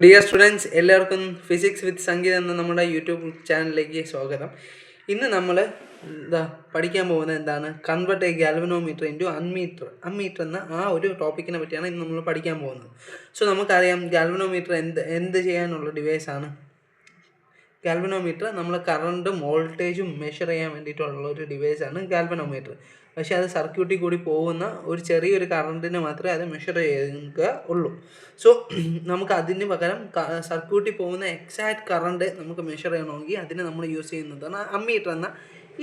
Dear students, എല്ലാവർക്കും physics വിത്ത് സംഗീതം എന്ന നമ്മുടെ യൂട്യൂബ് ചാനലിലേക്ക് സ്വാഗതം. ഇന്ന് നമ്മൾ പഠിക്കാൻ പോകുന്നത് എന്താണ്? Convert A galvanometer into ammeter എന്ന ആ ഒരു ടോപ്പിക്കിനെ പറ്റിയാണ് ഇന്ന് നമ്മൾ പഠിക്കാൻ പോകുന്നത്. സോ നമുക്കറിയാം ഗാൽവനോമീറ്റർ എന്ത് ചെയ്യാനുള്ള ഡിവൈസാണ്. ഗാൽവനോമീറ്റർ നമ്മൾ കറണ്ടും വോൾട്ടേജും മെഷർ ചെയ്യാൻ വേണ്ടിയിട്ടുള്ള ഒരു ഡിവൈസാണ് ഗാൽവനോമീറ്റർ. പക്ഷേ അത് സർക്യൂട്ടിൽ കൂടി പോകുന്ന ഒരു ചെറിയൊരു കറണ്ടിന് മാത്രമേ അത് മെഷർ ചെയ്യുക ഉള്ളൂ. സോ നമുക്ക് അതിന് പകരം സർക്യൂട്ടിൽ പോകുന്ന എക്സാക്റ്റ് കറണ്ട് നമുക്ക് മെഷർ ചെയ്യണമെങ്കിൽ അതിന് നമ്മൾ യൂസ് ചെയ്യുന്നതാണ് അമ്മീറ്റർ എന്ന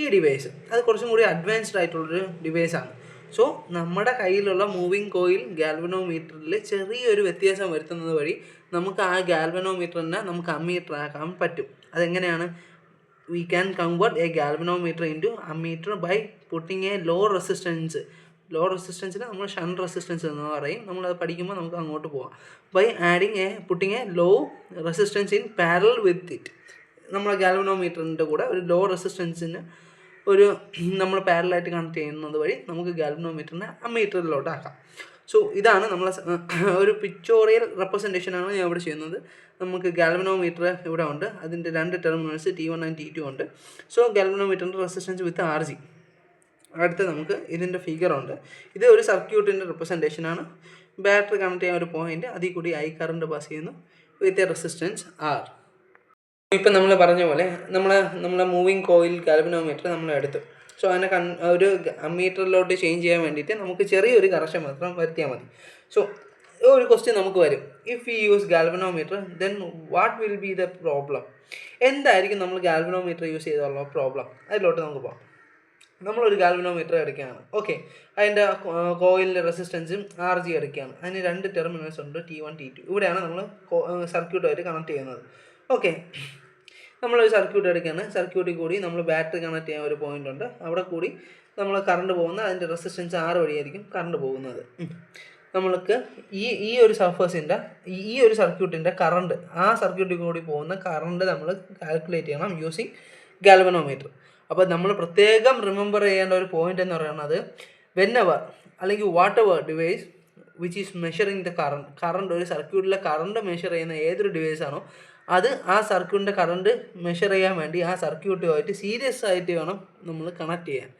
ഈ ഡിവൈസ്. അത് കുറച്ചും കൂടി അഡ്വാൻസ്ഡ് ആയിട്ടുള്ളൊരു ഡിവൈസാണ്. സോ നമ്മുടെ കയ്യിലുള്ള മൂവിങ് കോയിൽ ഗാൽവനോമീറ്ററിൽ ചെറിയൊരു വ്യത്യാസം വരുത്തുന്നത് വഴി നമുക്ക് ആ ഗാൽവനോമീറ്ററിനെ നമുക്ക് അമ്മീറ്റർ ആക്കാൻ പറ്റും. അതെങ്ങനെയാണ്? we can convert a galvanometer into ammeter by putting a low resistance നമ്മൾ ഷണ്ട് റെസിസ്റ്റൻസ് എന്ന് പറയും. നമ്മളത് പഠിക്കുമ്പോൾ നമുക്ക് അങ്ങോട്ട് പോകാം. By putting a low resistance in parallel with it. നമ്മൾ ഗാൽവനോമീറ്ററിൻ്റെ കൂടെ ഒരു ലോ റെസിസ്റ്റൻസിന് നമ്മൾ പാരലായിട്ട് കണക്ട് ചെയ്യുന്നത് വഴി നമുക്ക് ഗാൽവനോമീറ്ററിനെ അമ്മീറ്ററിലോട്ട് ആക്കാം. സോ ഇതാണ് നമ്മളെ ഒരു പിക്ചോറിയൽ റെപ്രസെൻറ്റേഷനാണ് ഞാൻ ഇവിടെ ചെയ്യുന്നത്. നമുക്ക് ഗാൽവനോമീറ്റർ ഇവിടെ ഉണ്ട്, അതിൻ്റെ രണ്ട് ടെർമിനൽസ് T1 ആൻഡ് T2 ഉണ്ട്. സോ ഗാൽവനോമീറ്ററിൻ്റെ റെസിസ്റ്റൻസ് വിത്ത് RG. അടുത്ത് നമുക്ക് ഇതിൻ്റെ ഫിഗർ ഉണ്ട്. ഇത് ഒരു സർക്യൂട്ടിൻ്റെ റെപ്രസെൻറ്റേഷനാണ്. ബാറ്ററി കണക്ട് ചെയ്യാൻ ഒരു പോയിൻ്റ്, അതിൽ കൂടി കറണ്ട് പാസ് ചെയ്യുന്നു വിത്ത് എ റെസിസ്റ്റൻസ് R. ഇപ്പം നമ്മൾ പറഞ്ഞ പോലെ നമ്മളെ മൂവിങ് കോയിൽ ഗാൽവനോമീറ്റർ നമ്മൾ എടുത്തു. സോ അതിനെ ഒരു അമ്മീറ്ററിലോട്ട് ചേഞ്ച് ചെയ്യാൻ വേണ്ടിയിട്ട് നമുക്ക് ചെറിയൊരു കറക്ഷൻ മാത്രം വരുത്തിയാൽ മതി. സോ ഒരു ക്വസ്റ്റ്യൻ നമുക്ക് വരും, if you use galvanometer then what will be the problem? എന്തായിരിക്കും നമ്മൾ ഗാൽവനോമീറ്റർ യൂസ് ചെയ്തുള്ള പ്രോബ്ലം? അതിലോട്ട് നമുക്ക് പോകാം. നമ്മളൊരു ഗാൽവനോമീറ്റർ എടുക്കുകയാണ്. ഓക്കെ, അതിൻ്റെ കോയിലിൻ്റെ റെസിസ്റ്റൻസും RG എടുക്കുകയാണ്. അതിന് രണ്ട് ടെർമിനൽസ് ഉണ്ട്, T1 T2. ഇവിടെയാണ് നമ്മൾ സർക്യൂട്ടുമായിട്ട് കണക്ട് ചെയ്യുന്നത്. ഓക്കെ, നമ്മളൊരു സർക്യൂട്ട് എടുക്കുകയാണ്. സർക്യൂട്ടിൽ കൂടി നമ്മൾ ബാറ്ററി കണക്ട് ചെയ്യാൻ ഒരു പോയിൻ്റ് ഉണ്ട്. അവിടെ കൂടി നമ്മൾ കറണ്ട് പോകുന്ന അതിൻ്റെ റെസിസ്റ്റൻസ് R വഴിയായിരിക്കും കറണ്ട് പോകുന്നത്. നമ്മൾക്ക് ഈ ഒരു സർഫേസിൻ്റെ ഈ ഒരു സർക്യൂട്ടിൻ്റെ കറണ്ട്, ആ സർക്യൂട്ടിൽ കൂടി പോകുന്ന കറണ്ട് നമ്മൾ കാൽക്കുലേറ്റ് ചെയ്യണം യൂസിങ് ഗാൽവനോമീറ്റർ. അപ്പോൾ നമ്മൾ പ്രത്യേകം റിമെമ്പർ ചെയ്യേണ്ട ഒരു പോയിൻ്റ് എന്ന് പറയുന്നത്, വെനെവർ അല്ലെങ്കിൽ whatever device which is measuring the current ഒരു സർക്യൂട്ടിലെ കറണ്ട് മെഷർ ചെയ്യുന്ന ഏതൊരു ഡിവൈസാണോ അത് ആ സർക്യൂട്ടിൻ്റെ കറണ്ട് മെഷർ ചെയ്യാൻ വേണ്ടി ആ സർക്യൂട്ടുമായിട്ട് സീരിയസ് ആയിട്ട് വേണം നമ്മൾ കണക്ട് ചെയ്യാൻ.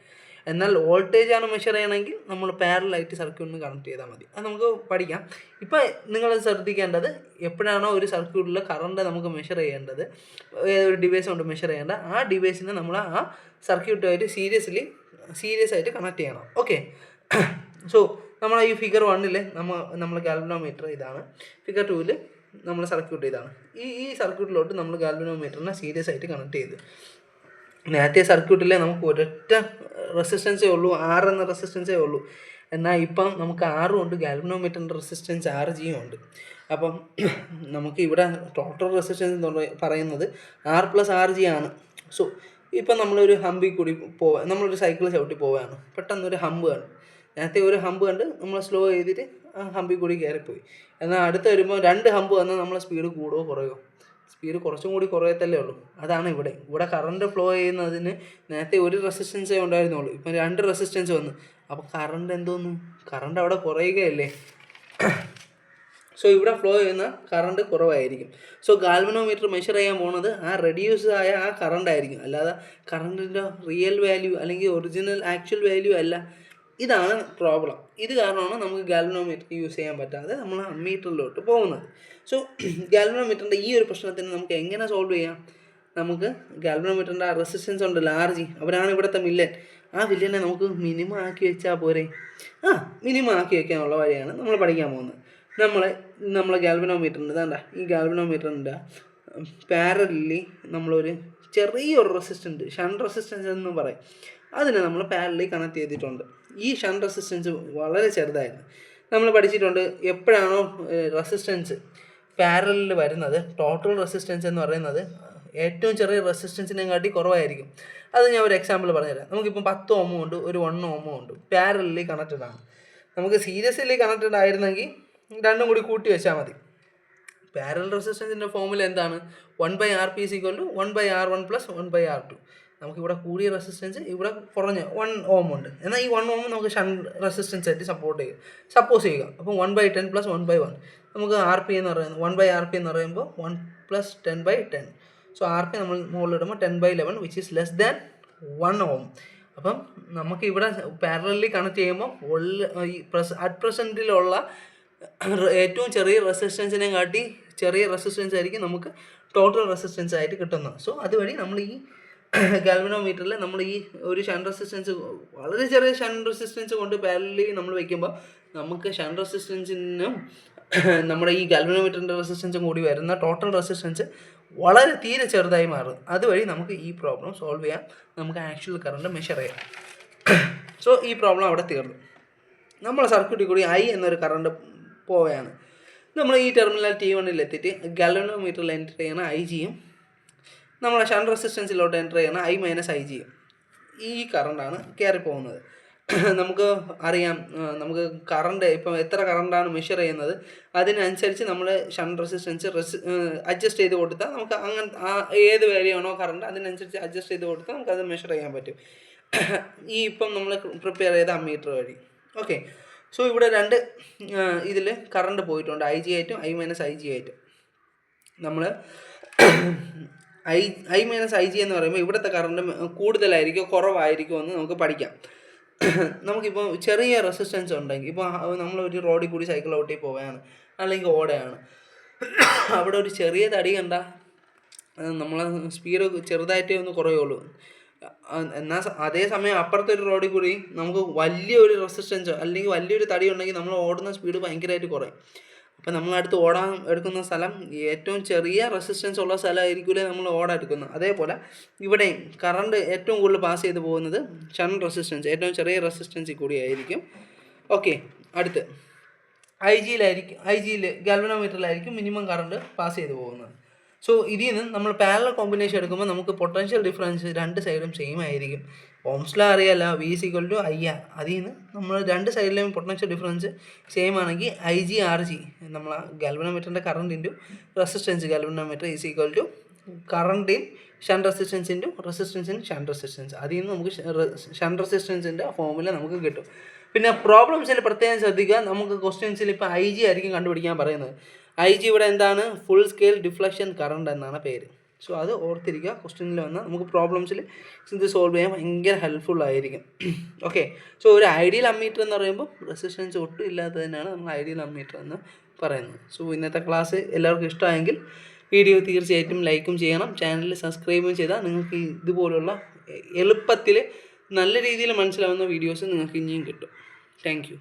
എന്നാൽ വോൾട്ടേജാണ് മെഷർ ചെയ്യണമെങ്കിൽ നമ്മൾ പാരലായിട്ട് സർക്യൂട്ടിന് കണക്ട് ചെയ്താൽ മതി. അത് നമുക്ക് പഠിക്കാം. ഇപ്പോൾ നിങ്ങൾ ശ്രദ്ധിക്കേണ്ടത്, എപ്പോഴാണോ ഒരു സർക്യൂട്ടിലെ കറണ്ട് നമുക്ക് മെഷർ ചെയ്യേണ്ടത്, ഏതൊരു ഡിവൈസ് കൊണ്ട് മെഷർ ചെയ്യേണ്ട ആ ഡിവൈസിനെ നമ്മൾ ആ സർക്യൂട്ടുമായിട്ട് സീരിയസ് ആയിട്ട് കണക്ട് ചെയ്യണം. ഓക്കെ, സോ നമ്മൾ ഈ ഫിഗർ 1 നമ്മൾ ഗാൽവനോമീറ്റർ ഇതാണ്, ഫിഗർ 2 നമ്മൾ സർക്യൂട്ട് ഇതാണ്. ഈ സർക്യൂട്ടിലോട്ട് നമ്മൾ ഗാൽവനോമീറ്ററിനെ സീരിയസ് ആയിട്ട് കണക്ട് ചെയ്ത്, നേരത്തെ സർക്യൂട്ടിലെ നമുക്ക് ഒരൊറ്റ റെസിസ്റ്റൻസേ ഉള്ളൂ, R എന്ന റെസിസ്റ്റൻസേ ഉള്ളൂ. എന്നാൽ ഇപ്പം നമുക്ക് R ഉണ്ട്, ഗാൽവനോമീറ്ററിൻ്റെ റെസിസ്റ്റൻസ് RGയും ഉണ്ട്. അപ്പം നമുക്ക് ഇവിടെ ടോട്ടൽ റെസിസ്റ്റൻസ് എന്ന് പറയുന്നത് R+RG ആണ്. സോ ഇപ്പം നമ്മളൊരു ഹമ്പിൽ കൂടി നമ്മളൊരു സൈക്കിൾ ചവിട്ടി പോവുകയാണ്. പെട്ടെന്നൊരു ഹമ്പ് കണ്ടു. നേരത്തെ ഒരു ഹമ്പ് കണ്ട് നമ്മൾ സ്ലോ ചെയ്തിട്ട് ആ ഹമ്പിൽ കൂടി കയറിപ്പോയി. എന്നാൽ അടുത്ത് വരുമ്പോൾ 2 ഹമ്പ് വന്നാൽ നമ്മൾ സ്പീഡ് കൂടുകയോ കുറയോ? സ്പീഡ് കുറച്ചും കൂടി കുറയത്തല്ലേ ഉള്ളൂ. അതാണ് ഇവിടെ കറണ്ട് ഫ്ലോ ചെയ്യുന്നതിന് നേരത്തെ ഒരു റെസിസ്റ്റൻസേ ഉണ്ടായിരുന്നുള്ളൂ, ഇപ്പം 2 റെസിസ്റ്റൻസ് വന്നു. അപ്പോൾ കറണ്ട് എന്തോന്നു? കറണ്ട് അവിടെ കുറയുകയല്ലേ. സോ ഇവിടെ ഫ്ലോ ചെയ്യുന്ന കറണ്ട് കുറവായിരിക്കും. സോ ഗാൽവനോമീറ്റർ മെഷർ ചെയ്യാൻ പോകുന്നത് ആ റെഡ്യൂസ് ആയ ആ കറണ്ട് ആയിരിക്കും, അല്ലാതെ കറണ്ടിൻ്റെ റിയൽ വാല്യൂ അല്ലെങ്കിൽ ഒറിജിനൽ ആക്ച്വൽ വാല്യൂ അല്ല. ഇതാണ് പ്രോബ്ലം. ഇത് കാരണമാണ് നമുക്ക് ഗാൽവനോമീറ്റർ യൂസ് ചെയ്യാൻ പറ്റാതെ നമ്മൾ അമ്മീറ്ററിലോട്ട് പോകുന്നത്. സോ ഗാൽവനോമീറ്ററിൻ്റെ ഈ ഒരു പ്രശ്നത്തിന് നമുക്ക് എങ്ങനെ സോൾവ് ചെയ്യാം? നമുക്ക് ഗാൽവനോമീറ്ററിൻ്റെ ആ റെസിസ്റ്റൻസ് ഉണ്ടല്ലോ, RG, അവരാണ് ഇവിടുത്തെ വില്ലൻ. ആ വില്ലനെ നമുക്ക് മിനിമം ആക്കി വെച്ചാൽ പോരെ? മിനിമം ആക്കി വെക്കാനുള്ള വഴിയാണ് നമ്മൾ പഠിക്കാൻ പോകുന്നത്. നമ്മളെ ഗാൽവനോമീറ്ററിൻ്റെ ഈ ഗാൽവനോമീറ്ററിൻ്റെ പാരലി നമ്മളൊരു ചെറിയൊരു റെസിസ്റ്റൻസ്, ഷണ്ട് റെസിസ്റ്റൻസ് എന്ന് പറയും, അതിനെ നമ്മൾ പാരലി കണക്ട് ചെയ്തിട്ടുണ്ട്. ഈ ഷണ്ട് റെസിസ്റ്റൻസ് വളരെ ചെറുതായിരുന്നു. നമ്മൾ പഠിച്ചിട്ടുണ്ട്, എപ്പോഴാണോ റെസിസ്റ്റൻസ് പാരലിൽ വരുന്നത്, ടോട്ടൽ റെസിസ്റ്റൻസ് എന്ന് പറയുന്നത് ഏറ്റവും ചെറിയ റെസിസ്റ്റൻസിനെക്കാട്ടി കുറവായിരിക്കും. അത് ഞാൻ ഒരു എക്സാമ്പിൾ പറഞ്ഞുതരാം. നമുക്കിപ്പം 10 ഓമും ഉണ്ട്, ഒരു 1 ഓമും ഉണ്ട്, പാരലി കണക്റ്റഡ് ആണ്. നമുക്ക് സീരിയസ്ലി കണക്റ്റഡ് ആയിരുന്നെങ്കിൽ രണ്ടും കൂടി കൂട്ടി വെച്ചാൽ മതി. പാരലൽ റെസിസ്റ്റൻസിൻ്റെ ഫോമുല എന്താണ്? 1/Rp = 1/R1 + 1/R2. നമുക്കിവിടെ കൂടിയ റെസിസ്റ്റൻസ്, ഇവിടെ കുറഞ്ഞ 1 ഓം ഉണ്ട്. എന്നാൽ ഈ 1 ഓം നമുക്ക് ഷണ്ട് റെസിസ്റ്റൻസ് ആയിട്ട് സപ്പോസ് ചെയ്യുക. അപ്പം 1/10 + 1/1 നമുക്ക് ആർ പി എന്ന് പറയുന്നത് 1/RP എന്ന് പറയുമ്പോൾ 1 + 10/10. സോ ആർ പി നമ്മൾ മുകളിലിടുമ്പോൾ 10/11 which is less than 1 Ohm. അപ്പം നമുക്ക് ഇവിടെ പാരലലി കണക്ട് ചെയ്യുമ്പോൾ ഈ അറ്റ് പ്രസൻറ്റിലുള്ള ഏറ്റവും ചെറിയ റെസിസ്റ്റൻസിനെ കാട്ടി ചെറിയ റെസിസ്റ്റൻസ് ആയിരിക്കും നമുക്ക് ടോട്ടൽ റെസിസ്റ്റൻസ് ആയിട്ട് കിട്ടുന്നത്. സോ അതുവഴി നമ്മൾ ഈ ഗാൽവനോമീറ്ററിൽ നമ്മൾ ഈ ഒരു ഷണ്ട് റെസിസ്റ്റൻസ്, വളരെ ചെറിയ ഷണ്ട് റെസിസ്റ്റൻസ് കൊണ്ട് പാരലലി നമ്മൾ വയ്ക്കുമ്പോൾ നമുക്ക് ഷണ്ട് റെസിസ്റ്റൻസിനും നമ്മുടെ ഈ ഗാൽവനോമീറ്ററിൻ്റെ റെസിസ്റ്റൻസും കൂടി വരുന്ന ടോട്ടൽ റെസിസ്റ്റൻസ് വളരെ തീരെ ചെറുതായി മാറും. അതുവഴി നമുക്ക് ഈ പ്രോബ്ലം സോൾവ് ചെയ്യാം, നമുക്ക് ആക്ച്വൽ കറണ്ട് മെഷർ ചെയ്യാം. സോ ഈ പ്രോബ്ലം അവിടെ തീർന്നു. നമ്മളെ സർക്യൂട്ടിൽ കൂടി I എന്നൊരു കറണ്ട് പോവുകയാണ്. നമ്മൾ ഈ ടെർമിനൽ T1 എത്തിയിട്ട് ഗാൽവനോമീറ്ററിൽ എൻ്റർ ചെയ്യണ IG-യും നമ്മളെ ഷണ്ട് റെസിസ്റ്റൻസിലോട്ട് എൻ്റർ ചെയ്യണ I - IG-യും ഈ കറണ്ടാണ് കയറി പോകുന്നത്. നമുക്ക് അറിയാം, നമുക്ക് കറണ്ട് ഇപ്പം എത്ര കറണ്ടാണ് മെഷർ ചെയ്യുന്നത് അതിനനുസരിച്ച് നമ്മൾ ഷണ്ട് റെസിസ്റ്റൻസ് അഡ്ജസ്റ്റ് ചെയ്ത് കൊടുത്താൽ നമുക്ക് അങ്ങനെ ഏത് വാല്യൂ കറണ്ട് അതിനനുസരിച്ച് അഡ്ജസ്റ്റ് ചെയ്ത് കൊടുത്താൽ നമുക്കത് മെഷർ ചെയ്യാൻ പറ്റും ഈ ഇപ്പം നമ്മൾ പ്രിപ്പയർ ചെയ്ത അമ്മീറ്റർ വഴി. ഓക്കെ, സോ ഇവിടെ രണ്ട് ഇതിൽ കറണ്ട് പോയിട്ടുണ്ട്, IG ആയിട്ടും I - IG ആയിട്ടും. നമ്മൾ I - IG എന്ന് പറയുമ്പോൾ ഇവിടുത്തെ കറണ്ട് കൂടുതലായിരിക്കും കുറവായിരിക്കും എന്ന് നമുക്ക് പഠിക്കാം. നമുക്കിപ്പോൾ ചെറിയ റെസിസ്റ്റൻസ് ഉണ്ടെങ്കിൽ, ഇപ്പോൾ നമ്മളൊരു റോഡിൽ കൂടി സൈക്കിൾ ഔട്ടിൽ പോവുകയാണ് അല്ലെങ്കിൽ ഓടുകയാണ്, അവിടെ ഒരു ചെറിയ തടി കണ്ട നമ്മളെ സ്പീഡ് ചെറുതായിട്ടേ ഒന്ന് കുറയുള്ളൂ. എന്നാൽ അതേസമയം അപ്പുറത്തെ ഒരു റോഡിൽ കൂടി നമുക്ക് വലിയൊരു റെസിസ്റ്റൻസോ അല്ലെങ്കിൽ വലിയൊരു തടി ഉണ്ടെങ്കിൽ നമ്മൾ ഓടുന്ന സ്പീഡ് ഭയങ്കരമായിട്ട് കുറയും. അപ്പം നമ്മളടുത്ത് ഓടാൻ എടുക്കുന്ന സ്ഥലം ഏറ്റവും ചെറിയ റെസിസ്റ്റൻസ് ഉള്ള സ്ഥലമായിരിക്കില്ലേ നമ്മൾ ഓടാൻ എടുക്കുന്നത്. അതേപോലെ ഇവിടെയും കറണ്ട് ഏറ്റവും കൂടുതൽ പാസ് ചെയ്ത് പോകുന്നത് ഷണ്ട് റെസിസ്റ്റൻസ് ഏറ്റവും ചെറിയ റെസിസ്റ്റൻസിൽ കൂടി ആയിരിക്കും. ഓക്കെ, അടുത്ത് IG-യിൽ ഗാൽവനോമീറ്ററിലായിരിക്കും മിനിമം കറണ്ട് പാസ് ചെയ്ത് പോകുന്നത്. സോ ഇതിൽ നിന്ന് നമ്മൾ പാരലൽ കോമ്പിനേഷൻ എടുക്കുമ്പോൾ നമുക്ക് പൊട്ടൻഷ്യൽ ഡിഫറൻസ് രണ്ട് സൈഡും സെയിം ആയിരിക്കും. ഓംസ് ലോ അറിയാമല്ല, V = IR. അതിൽ നിന്ന് നമ്മൾ രണ്ട് സൈഡിലെയും പൊട്ടൻഷ്യൽ ഡിഫറൻസ് സെയിം ആണെങ്കിൽ IG RG നമ്മൾ ഗാൽവനോമീറ്ററിൻ്റെ current into resistance galvanometer = current in shunt resistance into resistance in shunt resistance. അതിൽ നിന്ന് നമുക്ക് ഷണ്ട് റെസിസ്റ്റൻസിൻ്റെ ഫോർമുല നമുക്ക് കിട്ടും. പിന്നെ പ്രോബ്ലംസിൽ പ്രത്യേകം ശ്രദ്ധിക്കുക, നമുക്ക് ക്വസ്റ്റ്യൻസിൽ ഇപ്പോൾ IG ആയിരിക്കും കണ്ടുപിടിക്കാൻ പറയുന്നത്. IG ഇവിടെ എന്താണ്, ഫുൾ സ്കെയിൽ ഡിഫ്ലക്ഷൻ കറണ്ട് എന്നാണ് പേര്. സോ അത് ഓർത്തിരിക്കുക, ക്വസ്റ്റ്യനിൽ വന്നാൽ നമുക്ക് പ്രോബ്ലംസിൽ ഇത് സോൾവ് ചെയ്യാൻ ഭയങ്കര ഹെൽപ്ഫുൾ ആയിരിക്കും. ഓക്കെ, സോ ഒരു ഐഡിയൽ അമ്മീറ്റർ എന്ന് പറയുമ്പോൾ റെസിസ്റ്റൻസ് ഒട്ടും ഇല്ലാത്തതിനാണ് നമ്മൾ ഐഡിയൽ അമ്മീറ്റർ എന്ന് പറയുന്നത്. സോ ഇന്നത്തെ ക്ലാസ് എല്ലാവർക്കും ഇഷ്ടമായെങ്കിൽ വീഡിയോ തീർച്ചയായിട്ടും ലൈക്കും ചെയ്യണം, ചാനൽ സബ്സ്ക്രൈബും ചെയ്താൽ നിങ്ങൾക്ക് ഇതുപോലുള്ള എളുപ്പത്തിൽ നല്ല രീതിയിൽ മനസ്സിലാവുന്ന വീഡിയോസ് നിങ്ങൾക്ക് ഇനിയും കിട്ടും. Thank you.